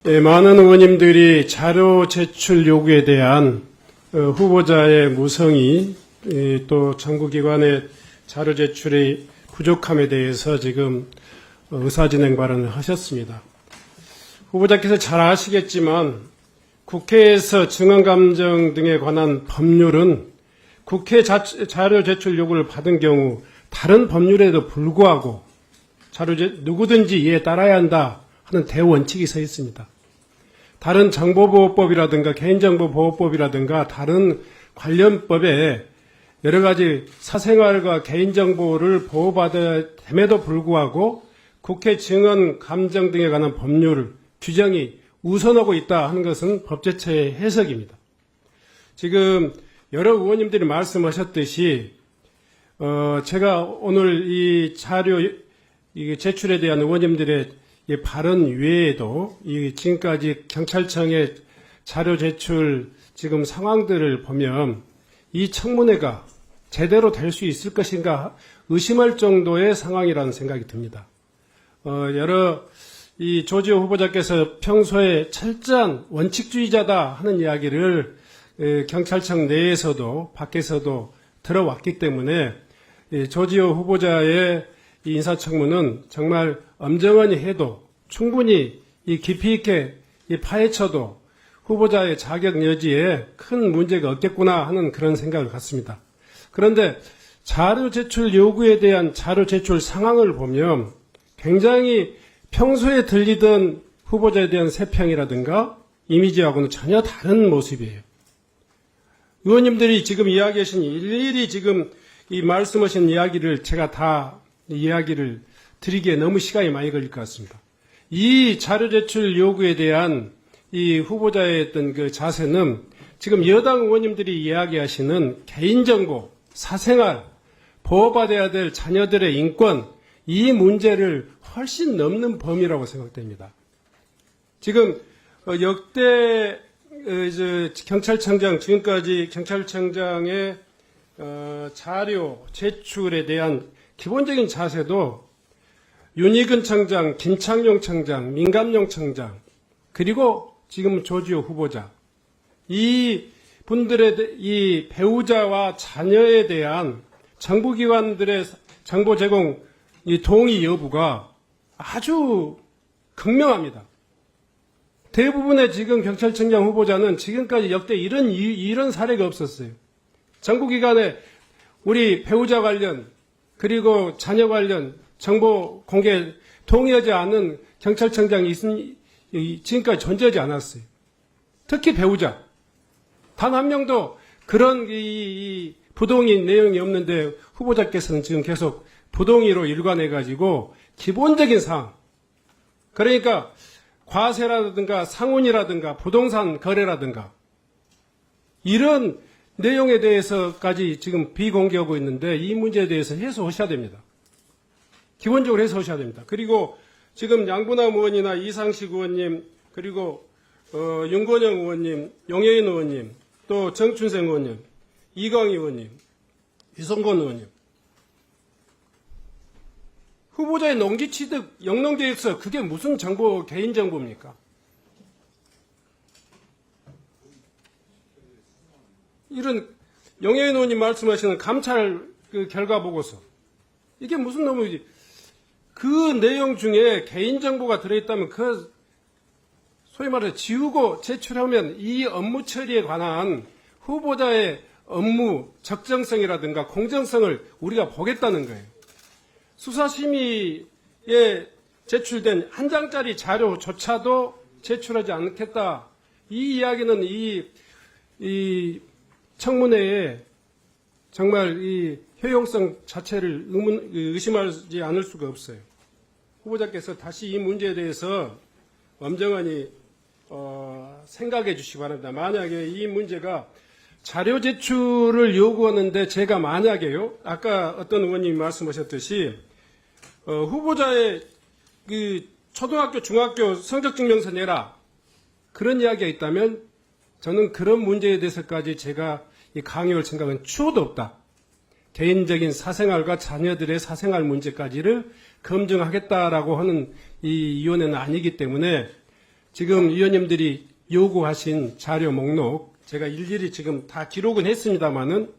많은 의원님들이 자료 제출 요구에 대한 후보자의 무성의, 또 정부기관의 자료 제출의 부족함에 대해서 지금 의사진행 발언을 하셨습니다. 후보자께서 잘 아시겠지만 국회에서 증언감정 등에 관한 법률은 국회 자료 제출 요구를 받은 경우 다른 법률에도 불구하고 누구든지 이에 따라야 한다 하는 대원칙이 서 있습니다. 다른 정보보호법이라든가 개인정보보호법이라든가 다른 관련 법에 여러 가지 사생활과 개인정보를 보호받아야 됨에도 불구하고 국회 증언 감정 등에 관한 법률 규정이 우선하고 있다 하는 것은 법제처의 해석입니다. 지금 여러 의원님들이 말씀하셨듯이 제가 오늘 이 자료 제출에 대한 의원님들의 발언 외에도 지금까지 경찰청의 자료 제출 지금 상황들을 보면 이 청문회가 제대로 될 수 있을 것인가 의심할 정도의 상황이라는 생각이 듭니다. 이 조지호 후보자께서 평소에 철저한 원칙주의자다 하는 이야기를 경찰청 내에서도 밖에서도 들어왔기 때문에 조지호 후보자의 이 인사청문은 정말 엄정하니 해도 충분히 깊이 있게 파헤쳐도 후보자의 자격 여지에 큰 문제가 없겠구나 하는 그런 생각을 갖습니다. 그런데 자료 제출 요구에 대한 자료 제출 상황을 보면 굉장히 평소에 들리던 후보자에 대한 세평이라든가 이미지하고는 전혀 다른 모습이에요. 의원님들이 지금 이야기하신 일일이 지금 이 말씀하신 이야기를 제가 다 이야기를 드리기에 너무 시간이 많이 걸릴 것 같습니다. 이 자료 제출 요구에 대한 이 후보자의 어떤 그 자세는 지금 여당 의원님들이 이야기하시는 개인정보, 사생활, 보호받아야 될 자녀들의 인권, 이 문제를 훨씬 넘는 범위라고 생각됩니다. 지금 역대 경찰청장, 지금까지 경찰청장의 자료 제출에 대한 기본적인 자세도 윤희근 청장, 김창룡 청장, 민감용 청장, 그리고 지금 조지호 후보자, 이 분들의 이 배우자와 자녀에 대한 정부기관들의 정보 제공 이 동의 여부가 아주 극명합니다. 대부분의 지금 경찰청장 후보자는 지금까지 역대 이런 사례가 없었어요. 정부기관에 우리 배우자 관련 그리고 자녀 관련 정보 공개 동의하지 않는 경찰청장이 지금까지 존재하지 않았어요. 특히 배우자. 단 한 명도 그런 이 부동의 내용이 없는데 후보자께서는 지금 계속 부동의로 일관해가지고 기본적인 사항. 그러니까 과세라든가 상훈이라든가 부동산 거래라든가 이런 내용에 대해서까지 지금 비공개하고 있는데 이 문제에 대해서 해소하셔야 됩니다. 기본적으로 해소하셔야 됩니다. 그리고 지금 양부남 의원이나 이상식 의원님 그리고 윤건영 의원님, 용혜인 의원님, 또 정춘생 의원님, 이광희 의원님, 유성권 의원님 후보자의 농지취득, 영농계획서 그게 무슨 정보, 개인정보입니까? 이런 용혜인 의원님 말씀하시는 감찰 그 결과 보고서 이게 무슨 놈이지? 그 내용 중에 개인정보가 들어있다면 그 소위 말해 지우고 제출하면 이 업무 처리에 관한 후보자의 업무 적정성이라든가 공정성을 우리가 보겠다는 거예요. 수사심의에 제출된 한 장짜리 자료조차도 제출하지 않겠다. 이 이야기는 이 청문회에 정말 이 효용성 자체를 의심하지 않을 수가 없어요. 후보자께서 다시 이 문제에 대해서 엄정하니 생각해 주시기 바랍니다. 만약에 이 문제가 자료 제출을 요구하는데 제가 만약에요, 아까 어떤 의원님이 말씀하셨듯이 후보자의 그 초등학교, 중학교 성적증명서 내라 그런 이야기가 있다면 저는 그런 문제에 대해서까지 제가 이 강요할 생각은 추호도 없다. 개인적인 사생활과 자녀들의 사생활 문제까지를 검증하겠다라고 하는 이 위원회는 아니기 때문에 지금 위원님들이 요구하신 자료 목록 제가 일일이 지금 다 기록은 했습니다만은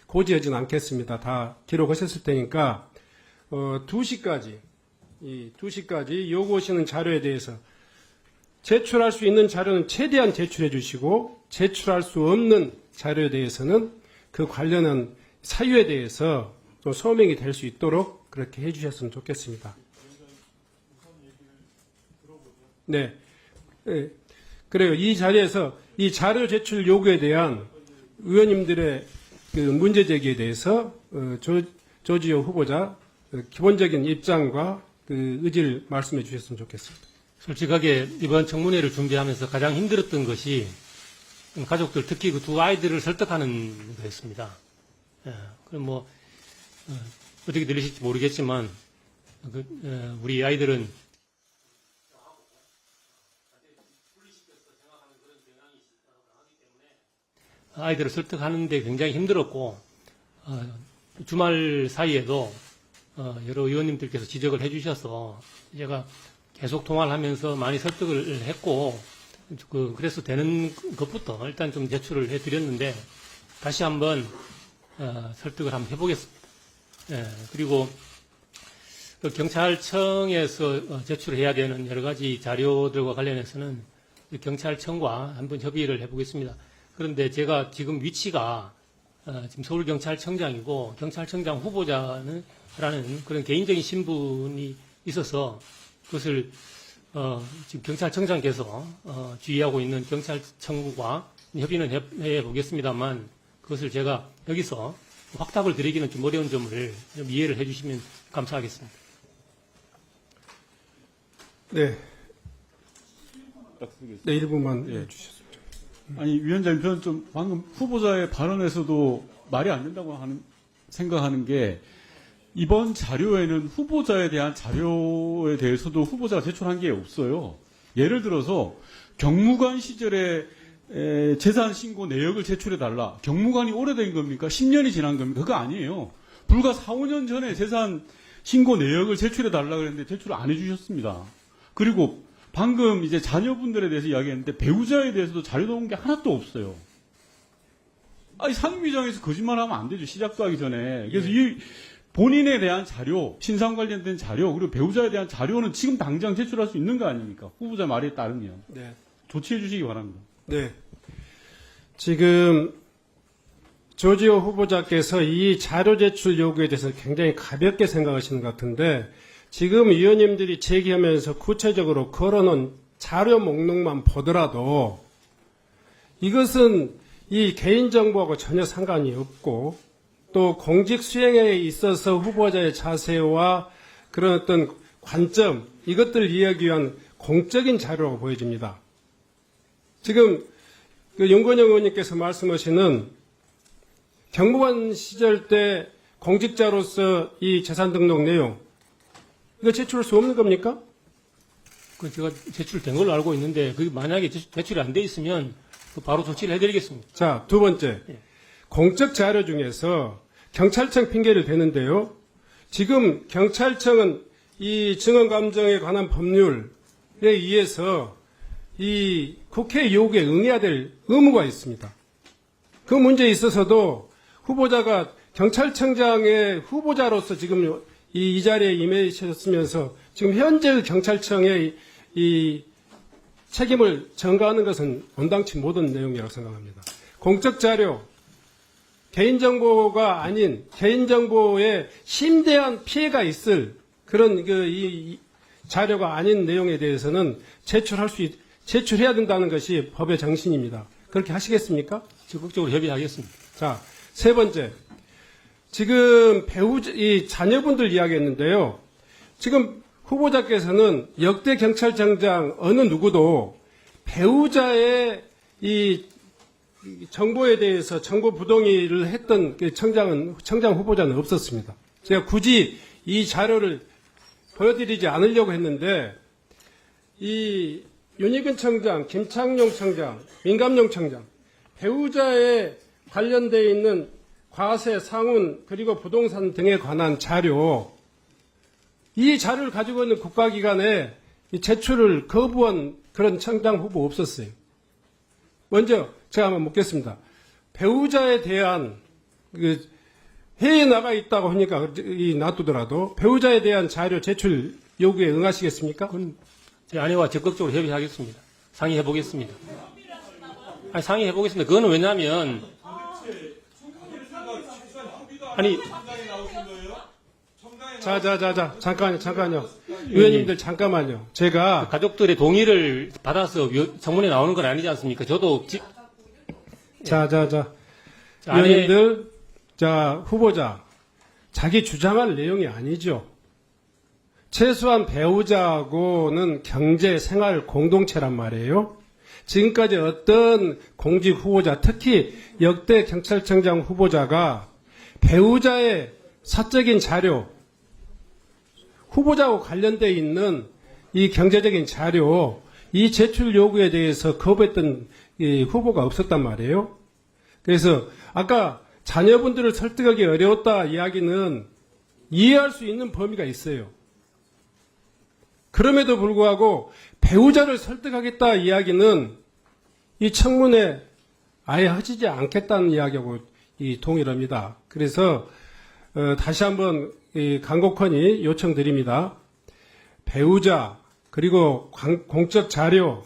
고지하지는 않겠습니다. 다 기록하셨을 테니까 2시까지 요구하시는 자료에 대해서 제출할 수 있는 자료는 최대한 제출해 주시고 제출할 수 없는 자료에 대해서는 그 관련한 사유에 대해서 좀 소명이 될 수 있도록 그렇게 해 주셨으면 좋겠습니다. 네. 네. 그래요. 이 자리에서 이 자료 제출 요구에 대한 의원님들의 그 문제 제기에 대해서 조지호 후보자 기본적인 입장과 그 의지를 말씀해 주셨으면 좋겠습니다. 솔직하게 이번 청문회를 준비하면서 가장 힘들었던 것이 가족들, 특히 그 두 아이들을 설득하는 거였습니다. 그럼 어떻게 들리실지 모르겠지만, 우리 아이들은 아이들을 설득하는데 굉장히 힘들었고, 주말 사이에도 여러 의원님들께서 지적을 해주셔서 제가 계속 통화를 하면서 많이 설득을 했고, 그래서 되는 것부터 일단 좀 제출을 해드렸는데, 다시 한번 설득을 한번 해보겠습니다. 그리고 그 경찰청에서 제출해야 되는 여러 가지 자료들과 관련해서는 경찰청과 한번 협의를 해보겠습니다. 그런데 제가 지금 위치가 지금 서울경찰청장이고 경찰청장 후보자라는 그런 개인적인 신분이 있어서 그것을 지금 경찰청장께서 지휘하고 있는 경찰청과 협의는 해 보겠습니다만 그것을 제가 여기서 확답을 드리기는 좀 어려운 점을 좀 이해를 해 주시면 감사하겠습니다. 네. 네, 1분만 주셨습니다. 아니, 위원장님, 저는 좀 방금 후보자의 발언에서도 말이 안 된다고 생각하는 게 이번 자료에는 후보자에 대한 자료에 대해서도 후보자가 제출한 게 없어요. 예를 들어서 경무관 시절에 재산 신고 내역을 제출해달라. 경무관이 오래된 겁니까? 10년이 지난 겁니까? 그거 아니에요. 불과 4, 5년 전에 재산 신고 내역을 제출해달라 그랬는데 제출 안 해주셨습니다. 그리고 방금 이제 자녀분들에 대해서 이야기했는데 배우자에 대해서도 자료 나온 게 하나도 없어요. 아니, 상임위장에서 거짓말하면 안 되죠. 시작도 하기 전에. 그래서 이 본인에 대한 자료, 신상 관련된 자료, 그리고 배우자에 대한 자료는 지금 당장 제출할 수 있는 거 아닙니까? 후보자 말에 따르면. 네. 조치해 주시기 바랍니다. 네. 지금 조지호 후보자께서 이 자료 제출 요구에 대해서 굉장히 가볍게 생각하시는 것 같은데 지금 위원님들이 제기하면서 구체적으로 걸어놓은 자료 목록만 보더라도 이것은 이 개인정보하고 전혀 상관이 없고 또 공직 수행에 있어서 후보자의 자세와 그런 어떤 관점 이것들을 이해하기 위한 공적인 자료라고 보여집니다. 지금 그 윤건영 의원님께서 말씀하시는 경무관 시절 때 공직자로서 이 재산 등록 내용 이거 제출할 수 없는 겁니까? 그 제가 제출된 걸로 알고 있는데 그게 만약에 제출이 안 돼 있으면 바로 조치를 해드리겠습니다. 자, 두 번째. 공적 자료 중에서 경찰청 핑계를 대는데요. 지금 경찰청은 이 증언감정에 관한 법률에 의해서 이 국회 요구에 응해야 될 의무가 있습니다. 그 문제에 있어서도 후보자가 경찰청장의 후보자로서 지금 이 자리에 임해주셨으면서 지금 현재 경찰청의 이 책임을 전가하는 것은 온당치 못한 내용이라고 생각합니다. 공적 자료, 개인정보가 아닌 개인정보에 심대한 피해가 있을 그런 이 자료가 아닌 내용에 대해서는 제출해야 된다는 것이 법의 정신입니다. 그렇게 하시겠습니까? 적극적으로 협의하겠습니다. 자, 세 번째. 지금 이 자녀분들 이야기했는데요. 지금 후보자께서는 역대 경찰청장 어느 누구도 배우자의 이 정보에 대해서 정보 부동의를 했던 그 청장 후보자는 없었습니다. 제가 굳이 이 자료를 보여드리지 않으려고 했는데 이 윤희근 청장, 김창룡 청장, 민감용 청장 배우자에 관련되어 있는 과세, 상훈, 그리고 부동산 등에 관한 자료, 이 자료를 가지고 있는 국가기관에 이 제출을 거부한 그런 청장 후보 없었어요. 먼저 제가 한번 묻겠습니다. 배우자에 대한 그 해외에 나가 있다고 하니까 이 놔두더라도 배우자에 대한 자료 제출 요구에 응하시겠습니까? 그건 제 아내와 적극적으로 협의하겠습니다. 상의해 보겠습니다. 아니, 상의해 보겠습니다. 그거는 왜냐하면 아니 자, 잠깐요. 의원님들 잠깐만요. 제가 가족들의 동의를 받아서 청문회 나오는 건 아니지 않습니까? 저도 자, 아내 의원님들, 자, 후보자, 자기 주장할 내용이 아니죠. 최소한 배우자하고는 경제, 생활 공동체란 말이에요. 지금까지 어떤 공직 후보자, 특히 역대 경찰청장 후보자가 배우자의 사적인 자료, 후보자하고 관련돼 있는 이 경제적인 자료, 이 제출 요구에 대해서 거부했던 이 후보가 없었단 말이에요. 그래서 아까 자녀분들을 설득하기 어려웠다 이야기는 이해할 수 있는 범위가 있어요. 그럼에도 불구하고 배우자를 설득하겠다 이야기는 이 청문회 아예 하지 않겠다는 이야기하고 동일합니다. 그래서 다시 한번 간곡하니 요청드립니다. 배우자 그리고 공적 자료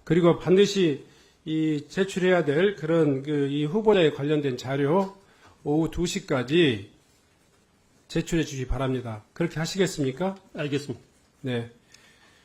그리고 반드시 이 제출해야 될 그런 이 후보자에 관련된 자료 오후 2시까지 제출해 주시기 바랍니다. 그렇게 하시겠습니까? 알겠습니다. 네.